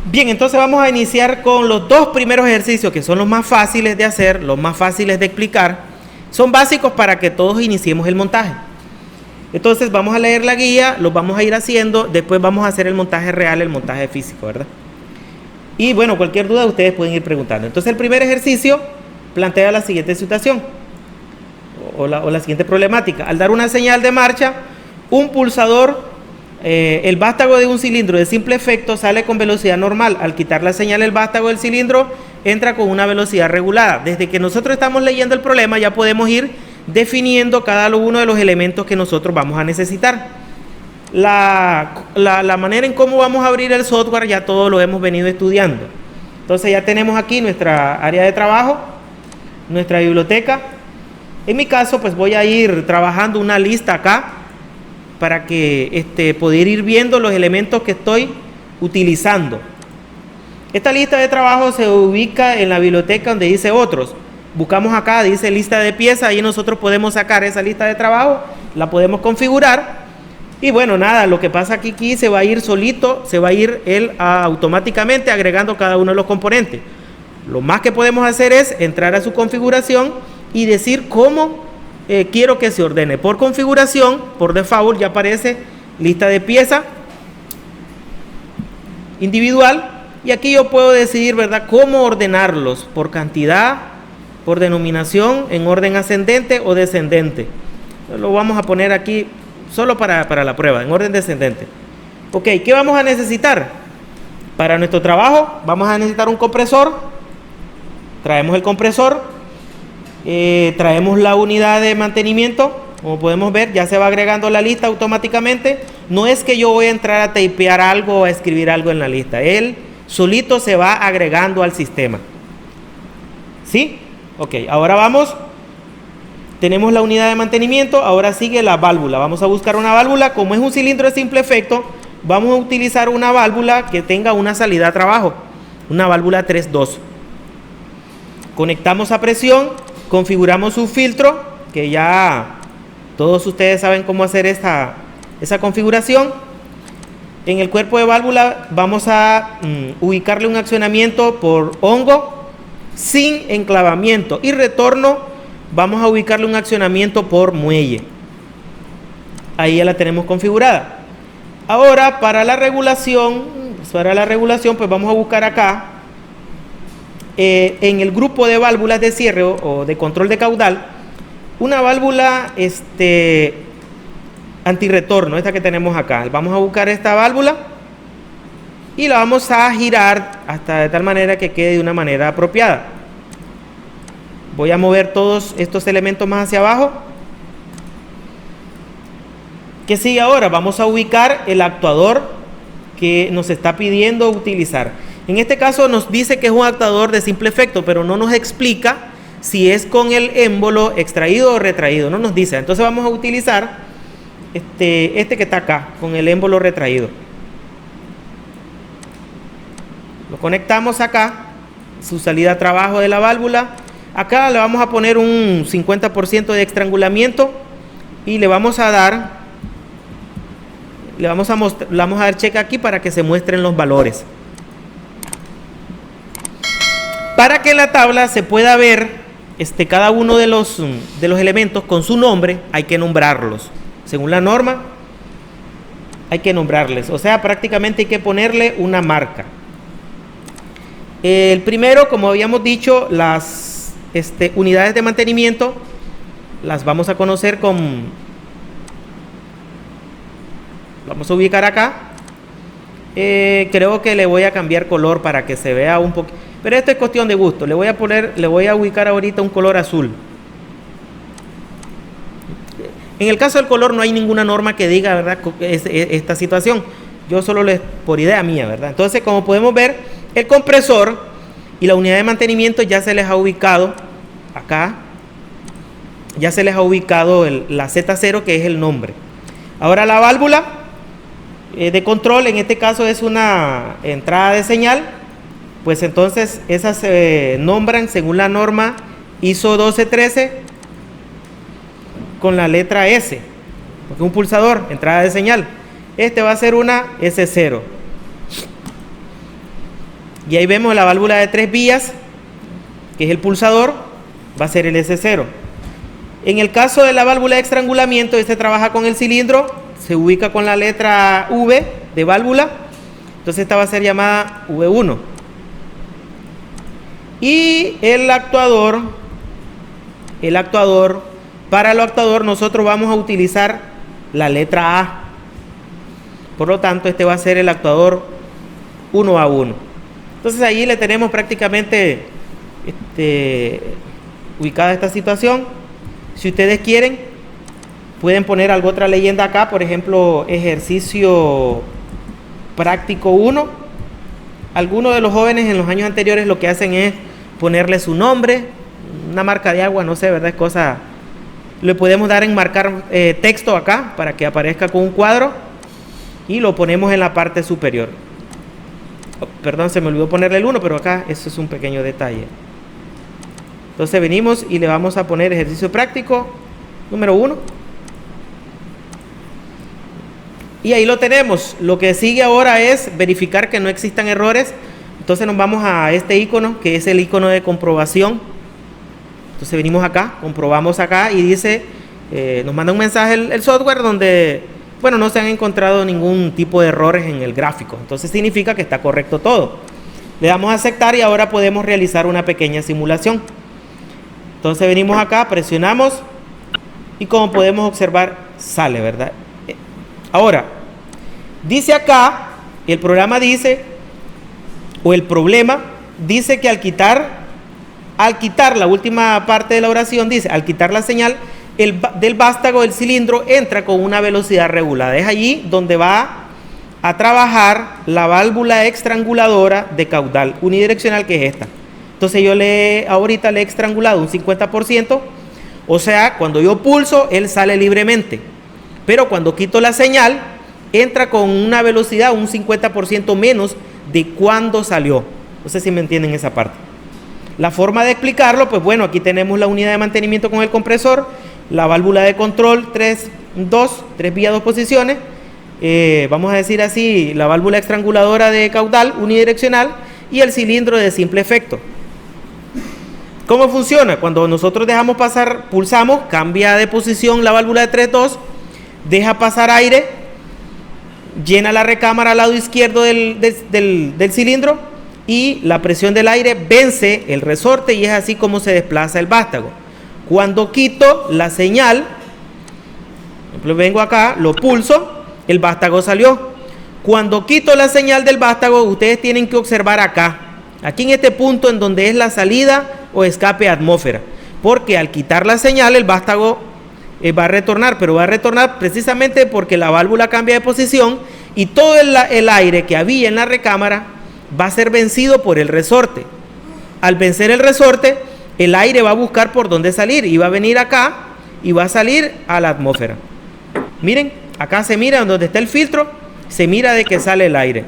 Bien, entonces vamos a iniciar con los dos primeros ejercicios que son los más fáciles de hacer, los más fáciles de explicar. Son básicos para que todos iniciemos el montaje. Entonces vamos a leer la guía, los vamos a ir haciendo, después vamos a hacer el montaje real, el montaje físico, ¿verdad? Y bueno, cualquier duda ustedes pueden ir preguntando. Entonces el primer ejercicio plantea la siguiente situación o la siguiente problemática. Al dar una señal de marcha, un pulsador, el vástago de un cilindro de simple efecto sale con velocidad normal. Al quitar la señal el vástago del cilindro entra con una velocidad regulada. Desde que nosotros estamos leyendo el problema ya podemos ir definiendo cada uno de los elementos que nosotros vamos a necesitar. La manera en cómo vamos a abrir el software ya todo lo hemos venido estudiando. Entonces ya tenemos aquí nuestra área de trabajo, nuestra biblioteca. En mi caso pues voy a ir trabajando una lista acá para que poder ir viendo los elementos que estoy utilizando. Esta lista de trabajo se ubica en la biblioteca donde dice otros. Buscamos acá, dice lista de piezas, ahí nosotros podemos sacar esa lista de trabajo, la podemos configurar. Y bueno, nada, lo que pasa aquí se va a ir solito, se va a ir él automáticamente agregando cada uno de los componentes. Lo más que podemos hacer es entrar a su configuración y decir cómo quiero que se ordene. Por configuración, por default ya aparece lista de piezas individual y aquí yo puedo decidir, ¿verdad?, cómo ordenarlos, por cantidad, por denominación, en orden ascendente o descendente. Lo vamos a poner aquí solo para la prueba, en orden descendente. Ok, ¿qué vamos a necesitar? Para nuestro trabajo vamos a necesitar un compresor. Traemos el compresor, traemos la unidad de mantenimiento. Como podemos ver, ya se va agregando la lista automáticamente. No es que yo voy a entrar a typear algo o a escribir algo en la lista. Él solito se va agregando al sistema. ¿Sí? Ok, ahora vamos. Tenemos la unidad de mantenimiento, ahora sigue la válvula. Vamos a buscar una válvula. Como es un cilindro de simple efecto, vamos a utilizar una válvula que tenga una salida a trabajo, una válvula 3.2. Conectamos a presión, configuramos su filtro, que ya todos ustedes saben cómo hacer esa configuración. En el cuerpo de válvula vamos a ubicarle un accionamiento por hongo sin enclavamiento y retorno. Vamos a ubicarle un accionamiento por muelle. Ahí ya la tenemos configurada. Ahora para la regulación pues vamos a buscar acá en el grupo de válvulas de cierre o de control de caudal una válvula antirretorno, esta que tenemos acá. Vamos a buscar esta válvula y la vamos a girar hasta de tal manera que quede de una manera apropiada. Voy a mover todos estos elementos más hacia abajo. ¿Qué sigue ahora? Vamos a ubicar el actuador que nos está pidiendo utilizar. En este caso nos dice que es un actuador de simple efecto, pero no nos explica si es con el émbolo extraído o retraído. No nos dice. Entonces vamos a utilizar este que está acá, con el émbolo retraído. Lo conectamos acá, su salida a trabajo de la válvula. Acá le vamos a poner un 50% de estrangulamiento y le vamos a dar check aquí para que se muestren los valores. Para que en la tabla se pueda ver cada uno de los elementos con su nombre, hay que nombrarlos. Según la norma, hay que nombrarles. O sea, prácticamente hay que ponerle una marca. El primero, como habíamos dicho, las unidades de mantenimiento las vamos a conocer vamos a ubicar acá. Creo que le voy a cambiar color para que se vea un poco, pero esto es cuestión de gusto. Le voy a ubicar ahorita un color azul. En el caso del color no hay ninguna norma que diga, ¿verdad?, esta situación. Yo solo por idea mía, ¿verdad? Entonces, como podemos ver, el compresor y la unidad de mantenimiento ya se les ha ubicado acá. Ya se les ha ubicado la Z0, que es el nombre. Ahora la válvula de control, en este caso es una entrada de señal. Pues entonces esas se nombran según la norma ISO 1213 con la letra S, porque un pulsador, entrada de señal. Este va a ser una S0. Y ahí vemos la válvula de 3 vías, que es el pulsador, va a ser el S0. En el caso de la válvula de estrangulamiento, este trabaja con el cilindro, se ubica con la letra V de válvula, entonces esta va a ser llamada V1. Y el actuador, para el actuador nosotros vamos a utilizar la letra A. Por lo tanto, este va a ser el actuador 1A1. Entonces allí le tenemos prácticamente ubicada esta situación. Si ustedes quieren, pueden poner alguna otra leyenda acá, por ejemplo, ejercicio práctico 1. Algunos de los jóvenes en los años anteriores lo que hacen es ponerle su nombre, una marca de agua, no sé, ¿verdad? Es cosa. Le podemos dar en marcar texto acá para que aparezca con un cuadro y lo ponemos en la parte superior. Oh, perdón, se me olvidó ponerle el 1, pero acá eso es un pequeño detalle. Entonces venimos y le vamos a poner ejercicio práctico número 1. Y ahí lo tenemos. Lo que sigue ahora es verificar que no existan errores. Entonces nos vamos a este icono, que es el icono de comprobación. Entonces venimos acá, comprobamos acá y dice, nos manda un mensaje el software donde, bueno, no se han encontrado ningún tipo de errores en el gráfico. Entonces significa que está correcto todo. Le damos a aceptar y ahora podemos realizar una pequeña simulación. Entonces venimos acá, presionamos y como podemos observar sale, ¿verdad? Ahora, dice acá, el programa dice, o el problema dice que al quitar la última parte de la oración, dice, al quitar la señal del vástago del cilindro entra con una velocidad regulada. Es allí donde va a trabajar la válvula estranguladora de caudal unidireccional, que es esta. Entonces yo ahorita le he estrangulado un 50%, o sea, cuando yo pulso, él sale libremente. Pero cuando quito la señal, entra con una velocidad un 50% menos de cuando salió. No sé si me entienden esa parte. La forma de explicarlo, pues bueno, aquí tenemos la unidad de mantenimiento con el compresor, la válvula de control 3 vías, 2 posiciones, vamos a decir así, la válvula estranguladora de caudal unidireccional y el cilindro de simple efecto. ¿Cómo funciona? Cuando nosotros dejamos pasar, pulsamos, cambia de posición la válvula de 3-2, deja pasar aire, llena la recámara al lado izquierdo del cilindro y la presión del aire vence el resorte y es así como se desplaza el vástago. Cuando quito la señal, por ejemplo, vengo acá, lo pulso, el vástago salió. Cuando quito la señal del vástago, ustedes tienen que observar acá, aquí en este punto en donde es la salida o escape a atmósfera, porque al quitar la señal el vástago va a retornar, pero va a retornar precisamente porque la válvula cambia de posición y todo el aire que había en la recámara va a ser vencido por el resorte. Al vencer el resorte, el aire va a buscar por dónde salir y va a venir acá y va a salir a la atmósfera. Miren, acá se mira donde está el filtro, se mira de que sale el aire.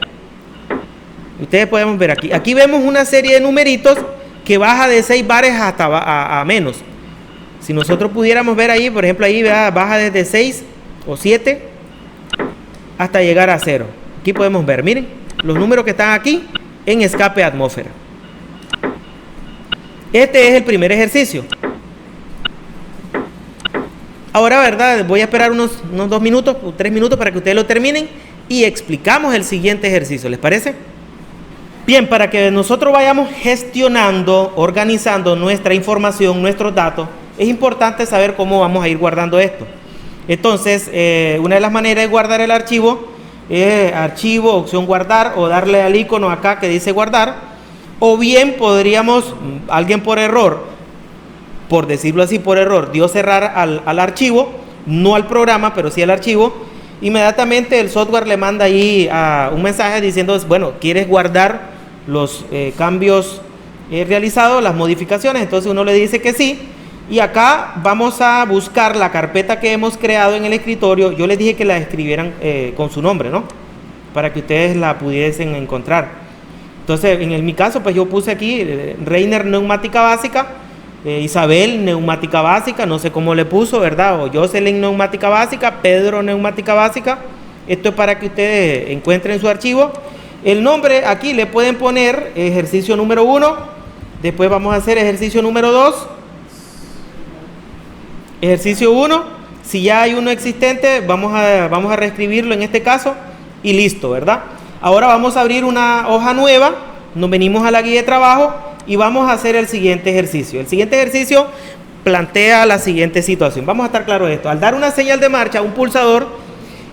Ustedes podemos ver aquí vemos una serie de numeritos que baja de 6 bares hasta a menos. Si nosotros pudiéramos ver ahí, por ejemplo, ahí baja desde 6 o 7 hasta llegar a 0. Aquí podemos ver, miren, los números que están aquí en escape a atmósfera. Este es el primer ejercicio. Ahora, ¿verdad? Voy a esperar unos 2 minutos o 3 minutos para que ustedes lo terminen y explicamos el siguiente ejercicio. ¿Les parece? Bien, para que nosotros vayamos gestionando, organizando nuestra información, nuestros datos, es importante saber cómo vamos a ir guardando esto. Entonces, una de las maneras de guardar el archivo es archivo, opción guardar, o darle al icono acá que dice guardar, o bien podríamos, alguien por error, por decirlo así, por error, dio cerrar al archivo, no al programa, pero sí al archivo. Inmediatamente el software le manda ahí un mensaje diciendo, bueno, ¿quieres guardar los cambios realizados, las modificaciones? Entonces uno le dice que sí. Y acá vamos a buscar la carpeta que hemos creado en el escritorio. Yo les dije que la escribieran con su nombre, ¿no? Para que ustedes la pudiesen encontrar. Entonces, en mi caso, pues yo puse aquí Reiner Neumática Básica, Isabel Neumática Básica, no sé cómo le puso, ¿verdad? O Jocelyn Neumática Básica, Pedro Neumática Básica. Esto es para que ustedes encuentren su archivo. El nombre aquí le pueden poner ejercicio número 1, después vamos a hacer ejercicio número 2, ejercicio 1, si ya hay uno existente, vamos a reescribirlo en este caso y listo, ¿verdad? Ahora vamos a abrir una hoja nueva, nos venimos a la guía de trabajo y vamos a hacer el siguiente ejercicio. El siguiente ejercicio plantea la siguiente situación. Vamos a estar claros de esto. Al dar una señal de marcha a un pulsador,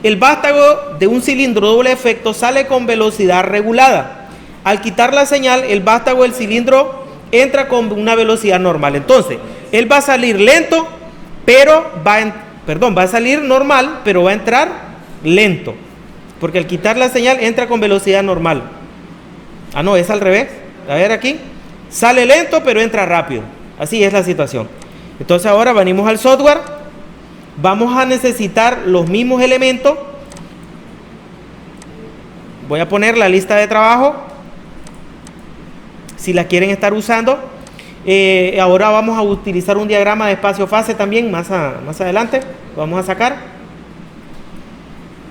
el vástago de un cilindro doble efecto sale con velocidad regulada. Al quitar la señal, el vástago del cilindro entra con una velocidad normal. Entonces, él va a salir lento, pero va a salir normal, pero va a entrar lento. Porque al quitar la señal entra con velocidad normal. Ah, no, es al revés. A ver aquí. Sale lento, pero entra rápido. Así es la situación. Entonces ahora venimos al software. Vamos a necesitar los mismos elementos. Voy a poner la lista de trabajo, si la quieren estar usando. Ahora vamos a utilizar un diagrama de espacio-fase también, más adelante. Lo vamos a sacar.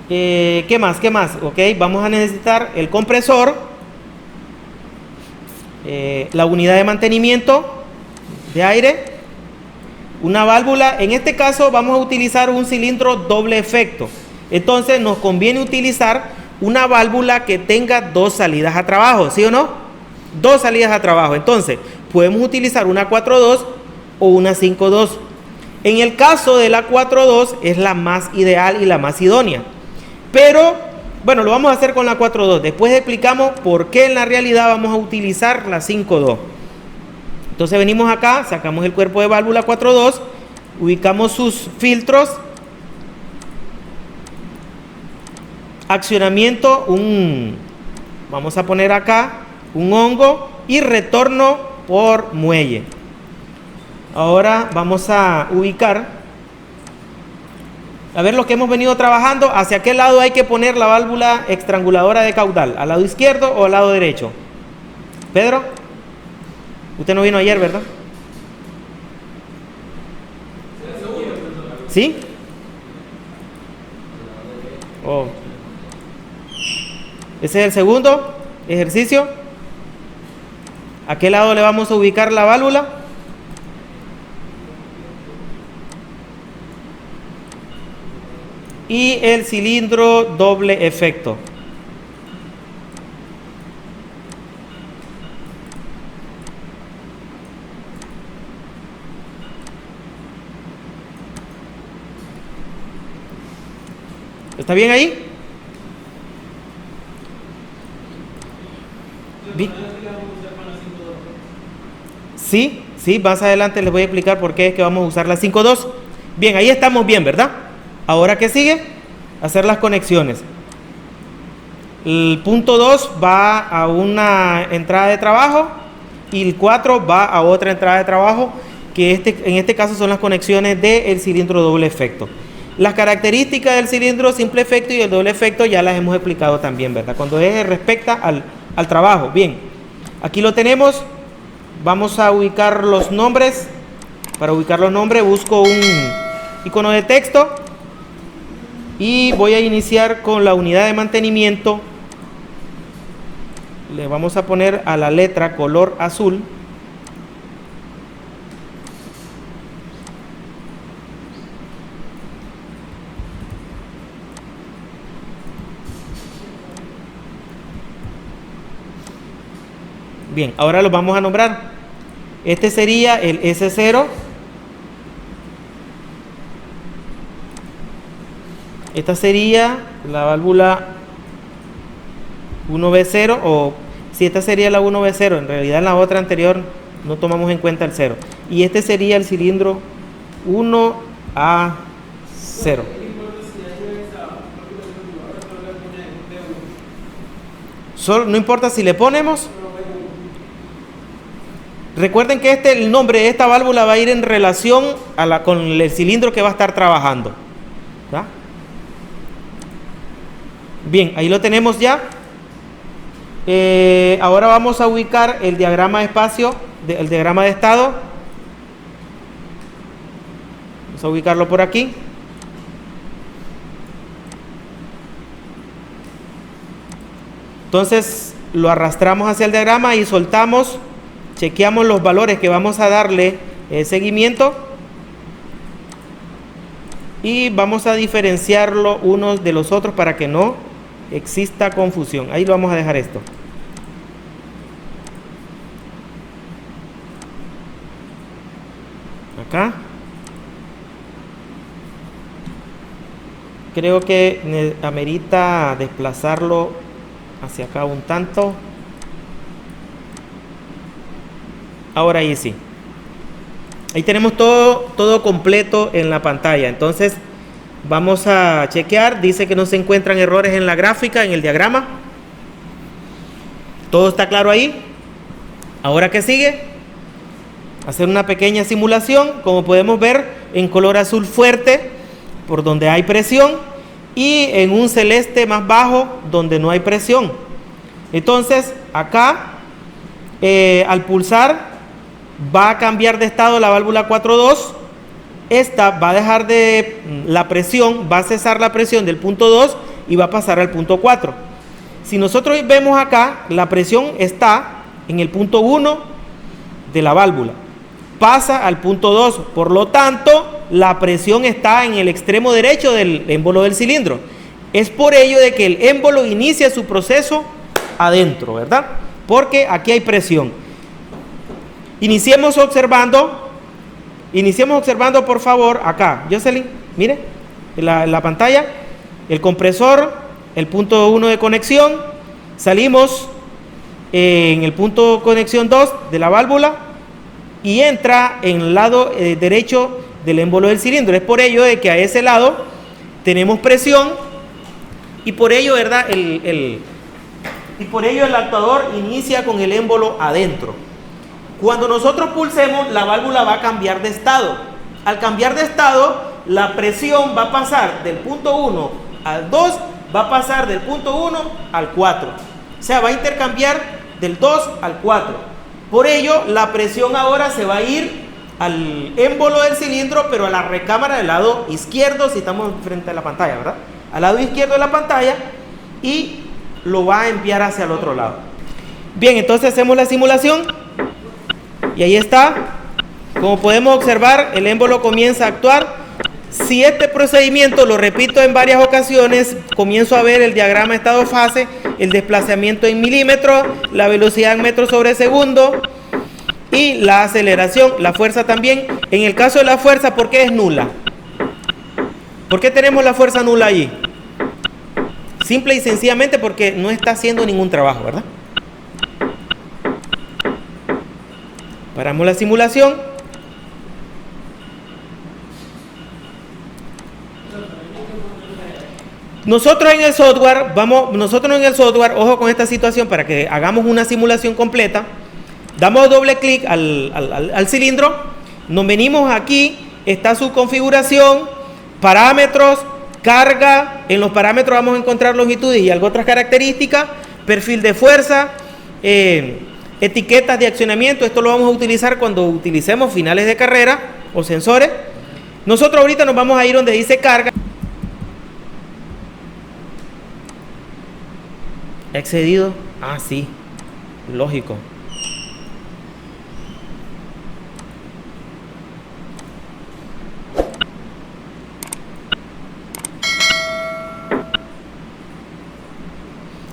¿Qué más? Ok, vamos a necesitar el compresor, la unidad de mantenimiento de aire, una válvula. En este caso vamos a utilizar un cilindro doble efecto. Entonces nos conviene utilizar una válvula que tenga dos salidas a trabajo, ¿sí o no? Dos salidas a trabajo. Entonces podemos utilizar una 4.2 o una 5.2. En el caso de la 4.2 es la más ideal y la más idónea. Pero, bueno, lo vamos a hacer con la 4.2. Después explicamos por qué en la realidad vamos a utilizar la 5.2. Entonces venimos acá, sacamos el cuerpo de válvula 4.2, ubicamos sus filtros, accionamiento, vamos a poner acá un hongo y retorno por muelle. Ahora vamos a ubicar, a ver lo que hemos venido trabajando. ¿Hacia qué lado hay que poner la válvula estranguladora de caudal? ¿Al lado izquierdo o al lado derecho? Pedro, usted no vino ayer, ¿verdad? ¿Sí? Oh. Ese es el segundo ejercicio. ¿A qué lado le vamos a ubicar la válvula? Y el cilindro doble efecto. ¿Está bien ahí? Sí, más adelante les voy a explicar por qué es que vamos a usar la 5.2. Bien, ahí estamos bien, ¿verdad? Ahora, ¿qué sigue? Hacer las conexiones. El punto 2 va a una entrada de trabajo y el 4 va a otra entrada de trabajo, que en este caso son las conexiones del cilindro doble efecto. Las características del cilindro simple efecto y el doble efecto ya las hemos explicado también, ¿verdad? Cuando es respecto al trabajo. Bien, aquí lo tenemos. Vamos a ubicar los nombres. Para ubicar los nombres busco un icono de texto y voy a iniciar con la unidad de mantenimiento. Le vamos a poner a la letra color azul. Bien, ahora los vamos a nombrar. Este sería el S0. Esta sería la válvula 1B0, o si esta sería la 1B0, en realidad en la otra anterior no tomamos en cuenta el 0. Y este sería el cilindro 1A0. No importa si le ponemos. Recuerden que el nombre de esta válvula va a ir en relación con el cilindro que va a estar trabajando. ¿Ya? Bien, ahí lo tenemos ya. Ahora vamos a ubicar el diagrama de espacio, el diagrama de estado. Vamos a ubicarlo por aquí. Entonces lo arrastramos hacia el diagrama y soltamos, chequeamos los valores que vamos a darle seguimiento y vamos a diferenciarlo unos de los otros para que no exista confusión. Ahí lo vamos a dejar esto. Acá. Creo que amerita desplazarlo hacia acá un tanto. Ahora ahí sí. Ahí tenemos todo completo en la pantalla. Entonces vamos a chequear. Dice que no se encuentran errores en la gráfica, en el diagrama. Todo está claro ahí. Ahora, ¿qué sigue? Hacer una pequeña simulación. Como podemos ver, en color azul fuerte, por donde hay presión, y en un celeste más bajo, donde no hay presión. Entonces, acá, al pulsar, va a cambiar de estado la válvula 4.2. Esta va a dejar de la presión, va a cesar la presión del punto 2 y va a pasar al punto 4. Si nosotros vemos acá, la presión está en el punto 1 de la válvula, pasa al punto 2, por lo tanto la presión está en el extremo derecho del émbolo del cilindro. Es por ello de que el émbolo inicia su proceso adentro, ¿verdad? Porque aquí hay presión. Iniciemos observando, por favor, acá. Jocelyn, mire, la pantalla, el compresor, el punto 1 de conexión, salimos en el punto conexión 2 de la válvula y entra en el lado derecho del émbolo del cilindro. Es por ello de que a ese lado tenemos presión y por ello, ¿verdad? Y por ello el actuador inicia con el émbolo adentro. Cuando nosotros pulsemos, la válvula va a cambiar de estado. Al cambiar de estado, la presión va a pasar del punto 1 al 2, va a pasar del punto 1 al 4. O sea, va a intercambiar del 2 al 4. Por ello, la presión ahora se va a ir al émbolo del cilindro, pero a la recámara del lado izquierdo, si estamos frente a la pantalla, ¿verdad? Al lado izquierdo de la pantalla, y lo va a enviar hacia el otro lado. Bien, entonces hacemos la simulación y ahí está. Como podemos observar, el émbolo comienza a actuar. Si este procedimiento lo repito en varias ocasiones, comienzo a ver el diagrama estado-fase, el desplazamiento en milímetros, la velocidad en metros sobre segundo y la aceleración, la fuerza también. En el caso de la fuerza, ¿por qué es nula? ¿Por qué tenemos la fuerza nula allí? Simple y sencillamente porque no está haciendo ningún trabajo, ¿verdad? Paramos la simulación. Nosotros en el software, ojo con esta situación para que hagamos una simulación completa. Damos doble clic al cilindro, nos venimos aquí, está su configuración, parámetros, carga. En los parámetros vamos a encontrar longitudes y algo otras características, perfil de fuerza, etiquetas de accionamiento. Esto lo vamos a utilizar cuando utilicemos finales de carrera o sensores. Nosotros ahorita nos vamos a ir donde dice carga. ¿Excedido? Ah, sí, lógico.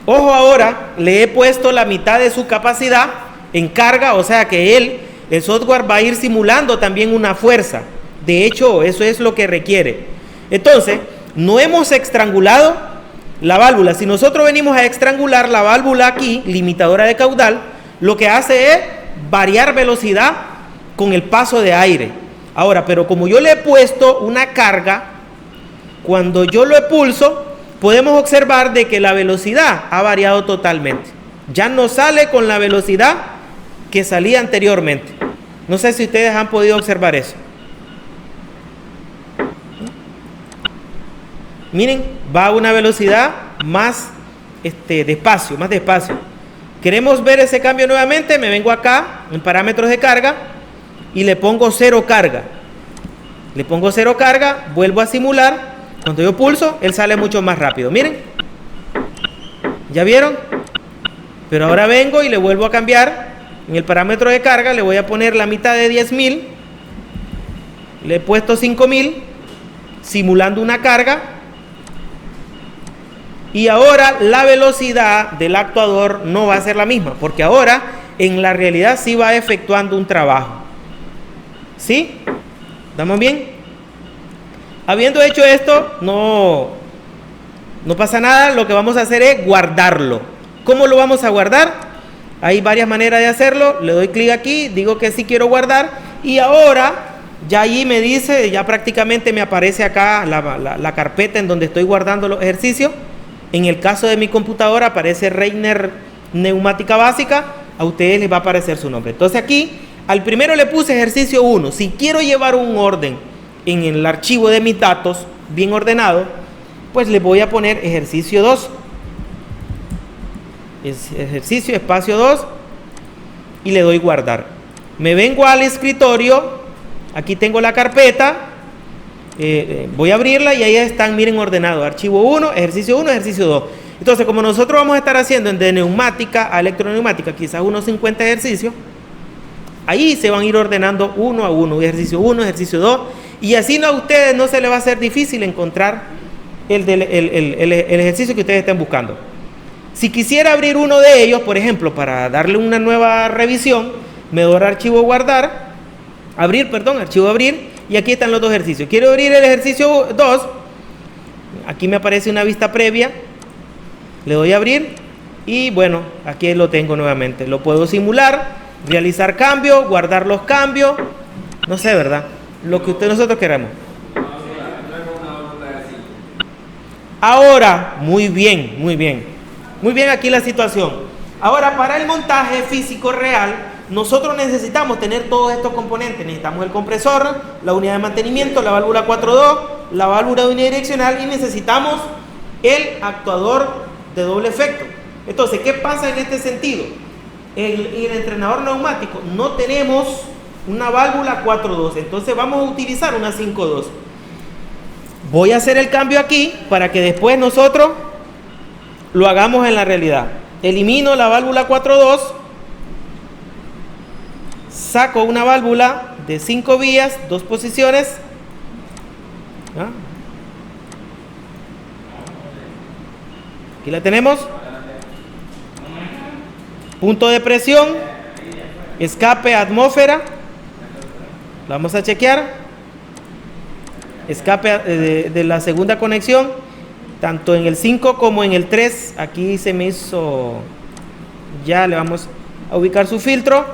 Ojo, ahora le he puesto la mitad de su capacidad en carga, o sea que el software va a ir simulando también una fuerza. De hecho, eso es lo que requiere. Entonces, no hemos estrangulado la válvula. Si nosotros venimos a estrangular la válvula aquí, limitadora de caudal, lo que hace es variar velocidad con el paso de aire. Ahora, pero como yo le he puesto una carga, cuando yo lo pulso, podemos observar de que la velocidad ha variado totalmente. Ya no sale con la velocidad que salía anteriormente. No sé si ustedes han podido observar eso. Miren, va a una velocidad más despacio, más despacio. Queremos ver ese cambio nuevamente. Me vengo acá en parámetros de carga y le pongo 0 carga. Le pongo 0 carga, vuelvo a simular. Cuando yo pulso, él sale mucho más rápido. Miren, ¿ya vieron? Pero ahora vengo y le vuelvo a cambiar. En el parámetro de carga le voy a poner la mitad de 10.000. Le he puesto 5.000, simulando una carga. Y ahora la velocidad del actuador no va a ser la misma, porque ahora en la realidad sí va efectuando un trabajo. ¿Sí? ¿Estamos bien? Habiendo hecho esto, no pasa nada. Lo que vamos a hacer es guardarlo. ¿Cómo lo vamos a guardar? Hay varias maneras de hacerlo. Le doy clic aquí, digo que sí quiero guardar, y ahora ya allí me dice, ya prácticamente me aparece acá la carpeta en donde estoy guardando los ejercicios. En el caso de mi computadora aparece Reiner Neumática Básica. A ustedes les va a aparecer su nombre. Entonces aquí al primero le puse ejercicio 1. Si quiero llevar un orden en el archivo de mis datos bien ordenado, pues le voy a poner ejercicio 2. Ejercicio espacio 2 y le doy guardar. Me vengo al escritorio, aquí tengo la carpeta, voy a abrirla y ahí están, miren, ordenado, archivo 1, ejercicio 2. Entonces, como nosotros vamos a estar haciendo de neumática a electroneumática quizás unos 50 ejercicios, ahí se van a ir ordenando uno a uno, ejercicio 1, ejercicio 2, y así a ustedes no se les va a hacer difícil encontrar el ejercicio que ustedes estén buscando. Si quisiera abrir uno de ellos, por ejemplo, para darle una nueva revisión, me doy al archivo archivo abrir, y aquí están los dos ejercicios. Quiero abrir el ejercicio 2, aquí me aparece una vista previa, le doy a abrir, y bueno, aquí lo tengo nuevamente. Lo puedo simular, realizar cambios, guardar los cambios, no sé, ¿verdad? Lo que nosotros queramos. Ahora, muy bien aquí la situación. Ahora, para el montaje físico real, nosotros necesitamos tener todos estos componentes. Necesitamos el compresor, la unidad de mantenimiento, la válvula 4.2, la válvula unidireccional, y necesitamos el actuador de doble efecto. Entonces, ¿qué pasa en este sentido? El entrenador neumático no tenemos una válvula 4.2, entonces vamos a utilizar una 5.2. Voy a hacer el cambio aquí para que después nosotros lo hagamos en la realidad. Elimino la válvula 4.2, saco una válvula de 5 vías, 2 posiciones. ¿Ah? Aquí la tenemos. Punto de presión, escape atmósfera. La vamos a chequear. Escape de la segunda conexión, tanto en el 5 como en el 3. Aquí se me hizo, ya le vamos a ubicar su filtro.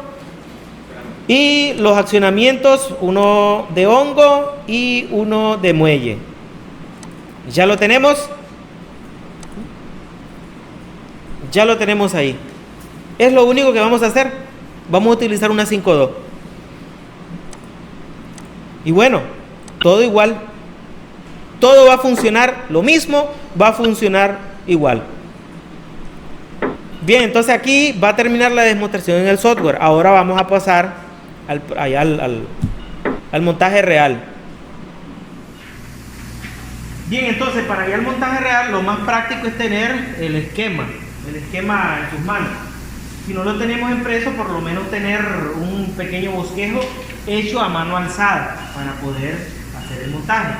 Y los accionamientos, uno de hongo y uno de muelle. Ya lo tenemos. Ya lo tenemos ahí. Es lo único que vamos a hacer. Vamos a utilizar una 5.2. Y bueno, todo igual. Todo va a funcionar lo mismo, va a funcionar igual. Bien, entonces aquí va a terminar la demostración en el software. Ahora vamos a pasar al montaje real. Bien, entonces para ir al montaje real, lo más práctico es tener el esquema en sus manos. Si no lo tenemos impreso, por lo menos tener un pequeño bosquejo hecho a mano alzada para poder hacer el montaje.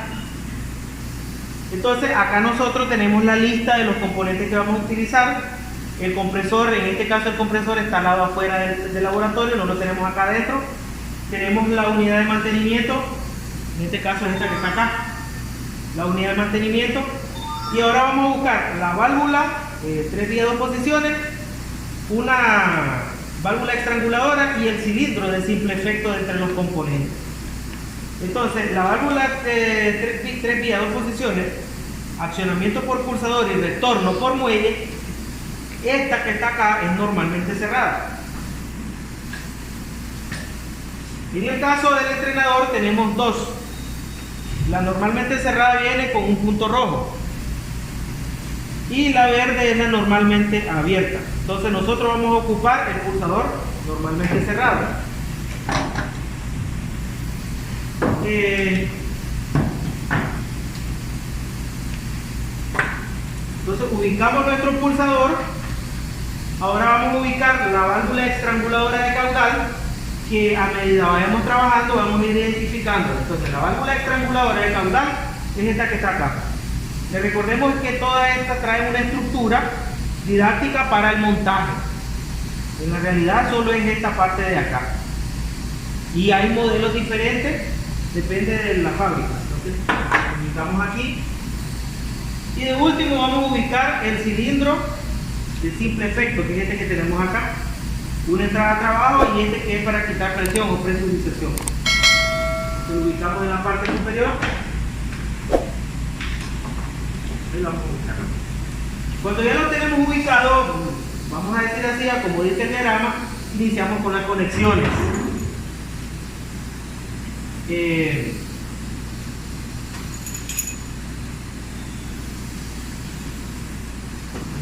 Entonces acá nosotros tenemos la lista de los componentes que vamos a utilizar. El compresor, en este caso el compresor está al lado afuera del laboratorio, no lo tenemos acá adentro. Tenemos la unidad de mantenimiento, en este caso es esta que está acá, la unidad de mantenimiento. Y ahora vamos a buscar la válvula, 3 vías 2 posiciones, una válvula estranguladora y el cilindro de simple efecto entre los componentes. Entonces, la válvula de 3 vías 2 posiciones, accionamiento por pulsador y retorno por muelle, esta que está acá es normalmente cerrada. En el caso del entrenador tenemos dos. La normalmente cerrada viene con un punto rojo y la verde es la normalmente abierta. Entonces nosotros vamos a ocupar el pulsador normalmente cerrado. Entonces ubicamos nuestro pulsador Ahora vamos a ubicar la válvula estranguladora de caudal, que a medida vayamos trabajando vamos a ir identificando. Entonces la válvula estranguladora de caudal es esta que está acá. Le recordemos que toda esta trae una estructura didáctica para el montaje. En la realidad solo es esta parte de acá. Y hay modelos diferentes, depende de la fábrica. Entonces, ubicamos aquí. Y de último vamos a ubicar el cilindro de simple efecto, que es este que tenemos acá. Una entrada a trabajo y este que es para quitar presión o presurización. Lo ubicamos en la parte superior. Ahí lo vamos a ubicar. Cuando ya lo tenemos ubicado, vamos a decir así, como dice el diagrama, iniciamos con las conexiones.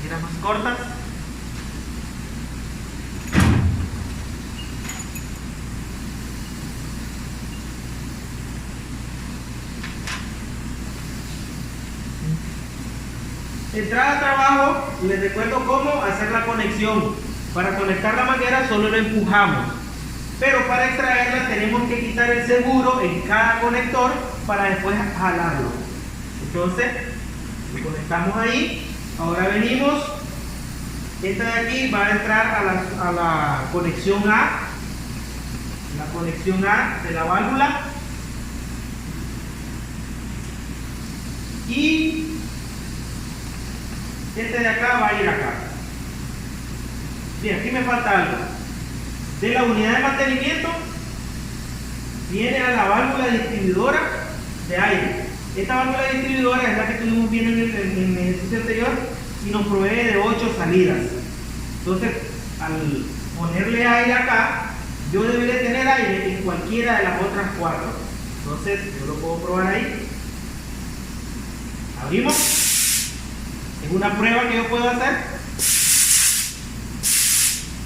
Más cortas. Entrada a trabajo, les recuerdo cómo hacer la conexión. Para conectar la manguera solo lo empujamos, pero para extraerla tenemos que quitar el seguro en cada conector para después jalarlo. Entonces lo conectamos ahí. Ahora venimos, esta de aquí va a entrar a la conexión A, la conexión A de la válvula, y este de acá va a ir acá. Bien, aquí me falta algo. De la unidad de mantenimiento viene a la válvula distribuidora de aire. Esta válvula distribuidora es la que tuvimos bien en el ejercicio anterior y nos provee de 8 salidas. Entonces, al ponerle aire acá, yo debería tener aire en cualquiera de las otras 4. Entonces, yo lo puedo probar ahí. Abrimos. Es una prueba que yo puedo hacer.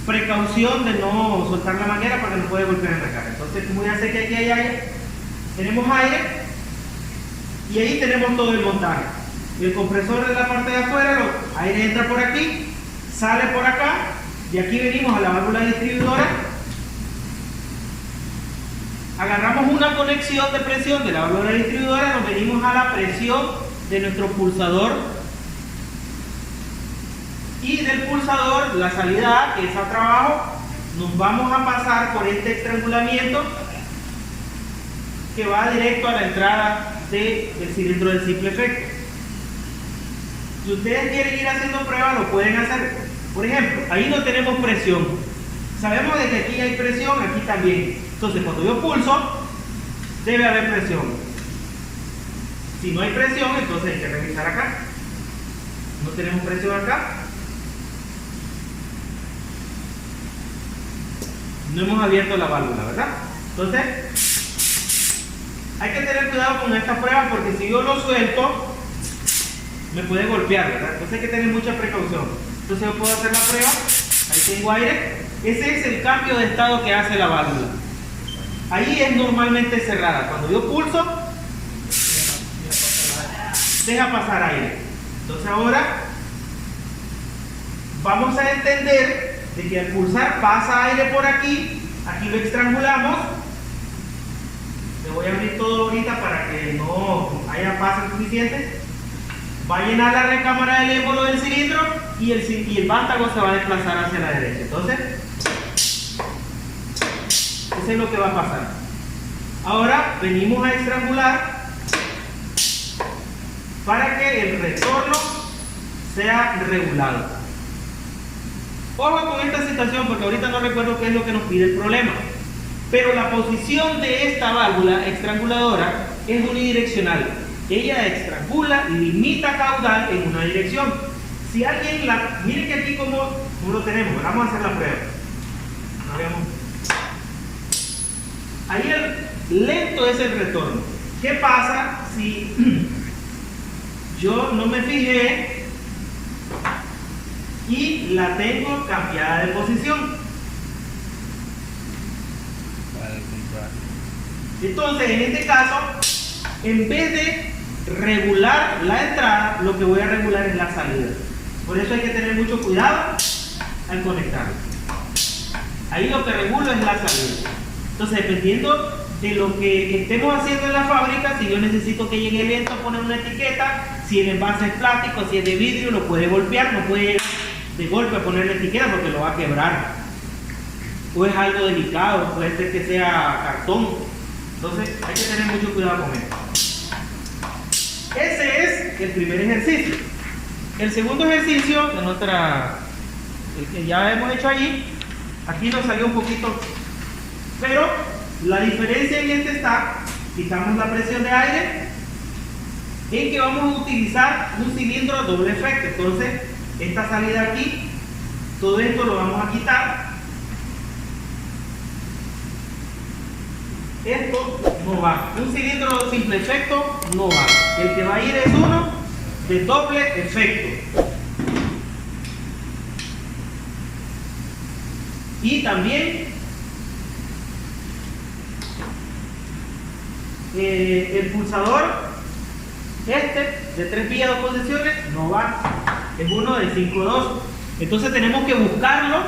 Precaución de no soltar la manguera para que no pueda golpear en la cara. Entonces, como ya sé que aquí hay aire, tenemos aire. Y ahí tenemos todo el montaje. El compresor de la parte de afuera, el aire entra por aquí, sale por acá, y aquí venimos a la válvula distribuidora. Agarramos una conexión de presión de la válvula distribuidora, nos venimos a la presión de nuestro pulsador. Y del pulsador, la salida A, que es a trabajo, nos vamos a pasar por este estrangulamiento que va directo a la entrada del cilindro del simple efecto. Si ustedes quieren ir haciendo pruebas, lo pueden hacer. Por ejemplo, ahí no tenemos presión. Sabemos de que aquí hay presión, aquí también. Entonces, cuando yo pulso, debe haber presión. Si no hay presión, entonces hay que revisar acá. No tenemos presión acá. No hemos abierto la válvula, ¿verdad? Entonces, hay que tener cuidado con esta prueba porque si yo lo suelto, me puede golpear, ¿verdad? Entonces hay que tener mucha precaución. Entonces yo puedo hacer la prueba. Ahí tengo aire. Ese es el cambio de estado que hace la válvula. Ahí es normalmente cerrada. Cuando yo pulso, deja pasar aire. Entonces ahora vamos a entender de que al pulsar pasa aire por aquí. Aquí lo estrangulamos. Le voy a abrir todo ahorita para que no haya paso suficiente. Va a llenar la recámara del émbolo del cilindro y el vástago se va a desplazar hacia la derecha. Entonces, eso es lo que va a pasar. Ahora venimos a estrangular para que el retorno sea regulado. Ojo con esta situación porque ahorita no recuerdo qué es lo que nos pide el problema. Pero la posición de esta válvula estranguladora es unidireccional. Ella estrangula y limita caudal en una dirección. Si alguien la... Miren que aquí como lo tenemos. Vamos a hacer la prueba. Ahí el lento es el retorno. ¿Qué pasa si yo no me fijé y la tengo cambiada de posición? Entonces, en este caso, en vez de regular la entrada, lo que voy a regular es la salida. Por eso hay que tener mucho cuidado. al conectarlo. Ahí lo que regulo es la salida. Entonces, dependiendo de lo que estemos haciendo en la fábrica, si yo necesito que llegue lento a poner una etiqueta, si el envase es plástico, si es de vidrio, lo puede golpear, no puede llegar de golpe a poner la etiqueta porque lo va a quebrar. O es algo delicado, puede ser que sea cartón. Entonces, hay que tener mucho cuidado con esto. Ese es el primer ejercicio. El segundo ejercicio de el que ya hemos hecho allí, aquí nos salió un poquito, pero la diferencia en este está, quitamos la presión de aire, en que vamos a utilizar un cilindro doble efecto. Entonces, esta salida aquí, todo esto lo vamos a quitar. Esto no va. Un cilindro simple efecto no va. El que va a ir es uno de doble efecto. Y también el pulsador de 3 vías de 2 posiciones no va. Es uno de 5-2. Entonces tenemos que buscarlo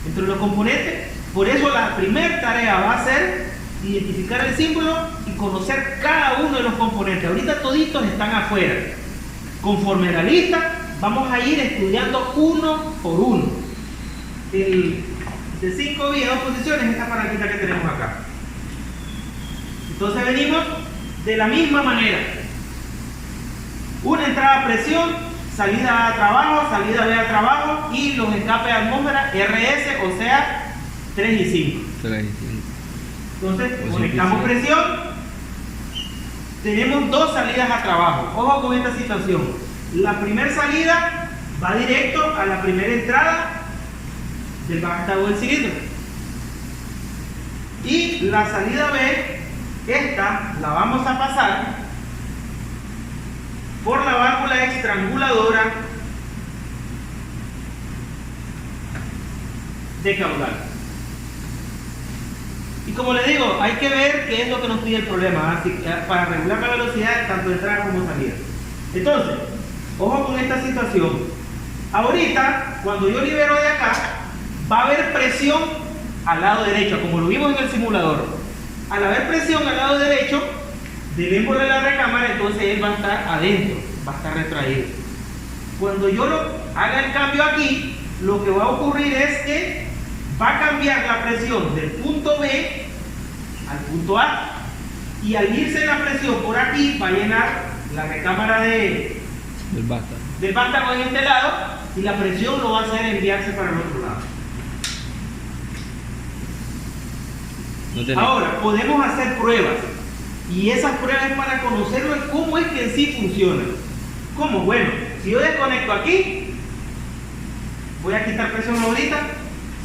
entre los componentes. Por eso la primera tarea va a ser identificar el símbolo y conocer cada uno de los componentes. Ahorita toditos están afuera. Conforme a la lista, vamos a ir estudiando uno por uno. El de 5 vías, 2 posiciones, esta palanquita que tenemos acá. Entonces venimos de la misma manera. Una entrada a presión, salida a trabajo, salida B a trabajo y los escapes a atmósfera RS, o sea, 3 y 5. 3 y 5. Entonces, conectamos presión. Tenemos 2 salidas a trabajo. Ojo con esta situación. La primera salida va directo a la primera entrada del vástago del cilindro. Y la salida B, esta la vamos a pasar por la válvula estranguladora de caudal. Y como les digo, hay que ver qué es lo que nos pide el problema, así, para regular la velocidad tanto de entrada como salida. Entonces, ojo con esta situación. Ahorita, cuando yo libero de acá, va a haber presión al lado derecho, como lo vimos en el simulador. Al haber presión al lado derecho, debemos de la recámara, entonces él va a estar adentro, va a estar retraído. Cuando yo haga el cambio aquí, lo que va a ocurrir es que va a cambiar la presión del punto B al punto A, y al irse la presión por aquí va a llenar la recámara del vástago en este lado, y la presión lo va a hacer enviarse para el otro lado. Ahora, podemos hacer pruebas, y esas pruebas es para conocerlo cómo es que en sí funciona. ¿Cómo? Bueno, si yo desconecto aquí, voy a quitar presión ahorita.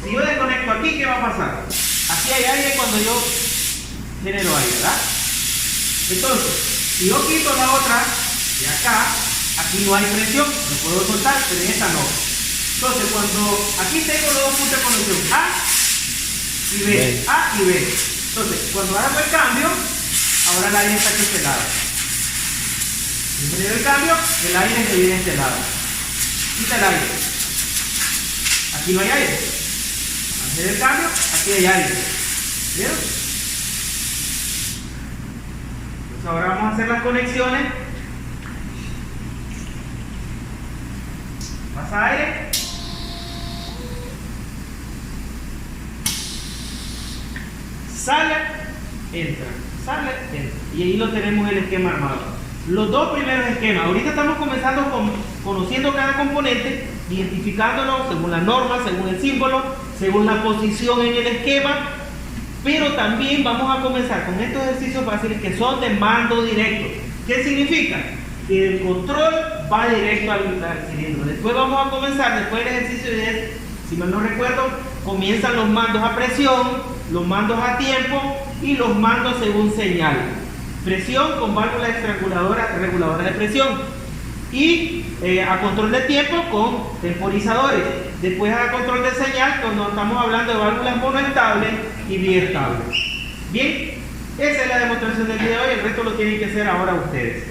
Si yo desconecto aquí, ¿qué va a pasar? Aquí hay aire cuando yo genero aire, ¿verdad? Entonces, si yo quito la otra de acá, aquí no hay presión, lo puedo soltar, pero en esta no. Entonces, cuando aquí tengo los dos puntos de conexión, A y B, A y B. Entonces, cuando hago el cambio, ahora el aire está aquí a este lado. Si genero el cambio, el aire se viene a este lado. Quita el aire. Aquí no hay aire. Hacer el cambio, aquí hay aire. ¿Vieron? Entonces ahora vamos a hacer las conexiones. Pasa aire. Sale, entra. Sale, entra. Y ahí lo tenemos el esquema armado. Los dos primeros esquemas. Ahorita estamos comenzando conociendo cada componente, identificándolo según la norma, según el símbolo, según la posición en el esquema, pero también vamos a comenzar con estos ejercicios fáciles que son de mando directo. ¿Qué significa? Que el control va directo al cilindro. Después vamos a comenzar, después del ejercicio de, si mal no recuerdo, comienzan los mandos a presión, los mandos a tiempo y los mandos según señal. Presión con válvula estranguladora, reguladora de presión, y a control de tiempo con temporizadores. Después a control de señal cuando estamos hablando de válvulas monoestables y biestables. Bien, esa es la demostración del día de hoy, el resto lo tienen que hacer ahora ustedes.